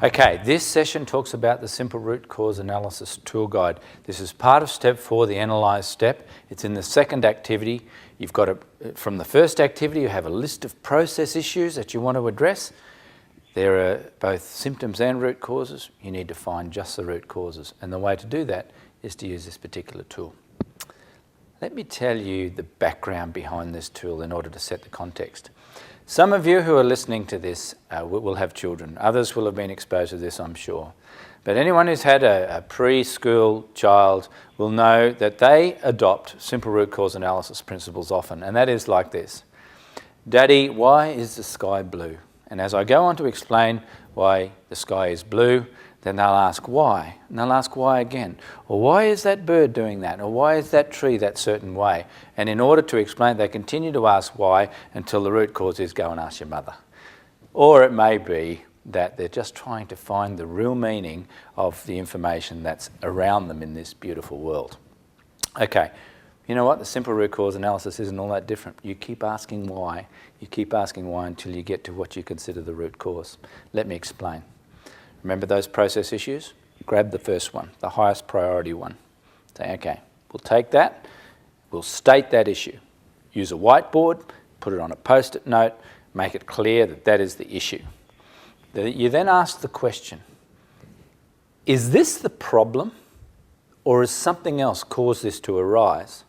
Okay, this session talks about the Simple Root Cause Analysis Tool Guide. This is part of step 4, the Analyse step. It's in the second activity. You've got from the first activity, you have a list of process issues that you want to address. There are both symptoms and root causes. You need to find just the root causes. And the way to do that is to use this particular tool. Let me tell you the background behind this tool in order to set the context. Some of you who are listening to this will have children. Others will have been exposed to this, I'm sure. But anyone who's had a preschool child will know that they adopt simple root cause analysis principles often. And that is like this. Daddy, why is the sky blue? And as I go on to explain why the sky is blue, then they'll ask why, and they'll ask why again. Or why is that bird doing that? Or why is that tree that certain way? And in order to explain, they continue to ask why until the root cause is go and ask your mother. Or it may be that they're just trying to find the real meaning of the information that's around them in this beautiful world. Okay, you know what? The simple root cause analysis isn't all that different. You keep asking why. You keep asking why until you get to what you consider the root cause. Let me explain. Remember those process issues? Grab the first one, the highest priority one. Say, okay, we'll take that, we'll state that issue. Use a whiteboard, put it on a post-it note, make it clear that that is the issue. You then ask the question, is this the problem or has something else caused this to arise?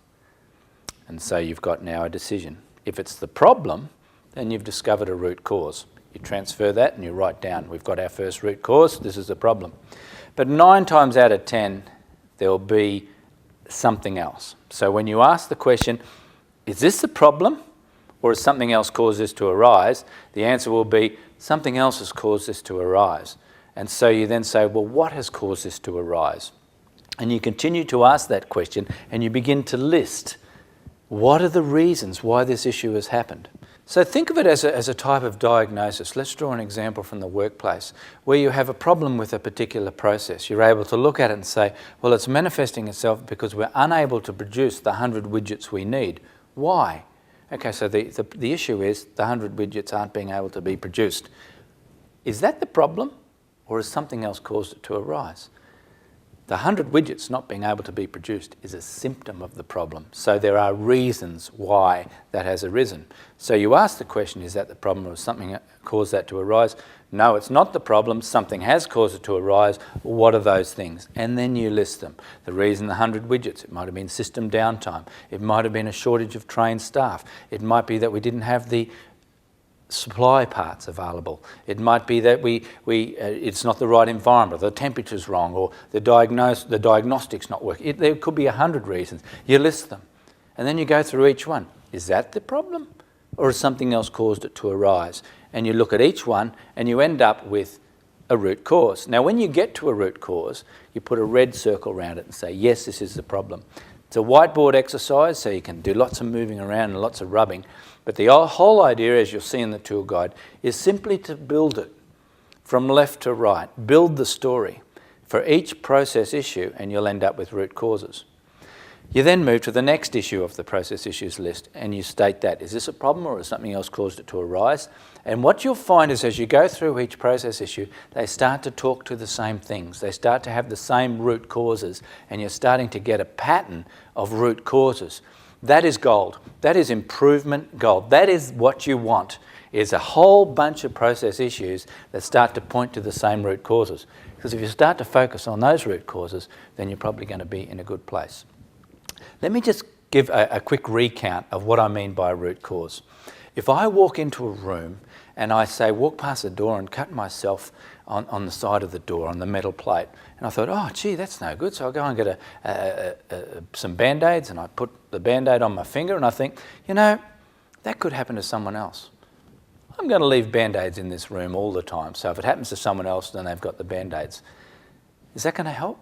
And so you've got now a decision. If it's the problem, then you've discovered a root cause. You transfer that and you write down, we've got our first root cause, this is the problem. But 9 times out of 10, there'll be something else. So when you ask the question, is this the problem or has something else caused this to arise? The answer will be, something else has caused this to arise. And so you then say, well, what has caused this to arise? And you continue to ask that question and you begin to list, what are the reasons why this issue has happened? So think of it as a type of diagnosis. Let's draw an example from the workplace where you have a problem with a particular process. You're able to look at it and say, well, it's manifesting itself because we're unable to produce the 100 widgets we need. Why? Okay, so the issue is the 100 widgets aren't being able to be produced. Is that the problem or has something else caused it to arise? The 100 widgets not being able to be produced is a symptom of the problem. So there are reasons why that has arisen. So you ask the question, is that the problem or something caused that to arise? No, it's not the problem. Something has caused it to arise. What are those things? And then you list them. The reason the 100 widgets, it might have been system downtime. It might have been a shortage of trained staff. It might be that we didn't have the supply parts available. It might be that it's not the right environment, or the temperature's wrong, or the diagnostics not working. There could be 100 reasons. You list them, and then you go through each one. Is that the problem, or has something else caused it to arise? And you look at each one, and you end up with a root cause. Now, when you get to a root cause, you put a red circle around it and say, yes, this is the problem. It's a whiteboard exercise, so you can do lots of moving around and lots of rubbing. But the whole idea, as you'll see in the tool guide, is simply to build it from left to right. Build the story for each process issue, and you'll end up with root causes. You then move to the next issue of the process issues list, and you state that. Is this a problem or has something else caused it to arise? And what you'll find is as you go through each process issue, they start to talk to the same things. They start to have the same root causes, and you're starting to get a pattern of root causes. That is gold. That is improvement gold. That is what you want, is a whole bunch of process issues that start to point to the same root causes. Because if you start to focus on those root causes, then you're probably going to be in a good place. Let me just give a quick recount of what I mean by a root cause. If I walk into a room and I say, walk past the door and cut myself on the side of the door, on the metal plate. And I thought, oh, gee, that's no good. So I'll go and get some Band-Aids, and I put the Band-Aid on my finger, and I think, you know, that could happen to someone else. I'm going to leave Band-Aids in this room all the time. So if it happens to someone else, then they've got the Band-Aids. Is that going to help?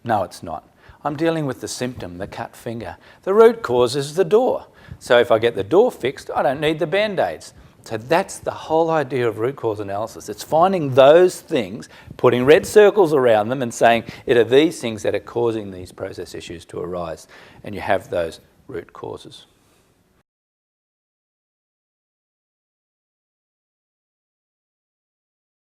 No, it's not. I'm dealing with the symptom, the cut finger. The root cause is the door. So if I get the door fixed, I don't need the Band-Aids. So that's the whole idea of root cause analysis. It's finding those things, putting red circles around them and saying, it are these things that are causing these process issues to arise. And you have those root causes.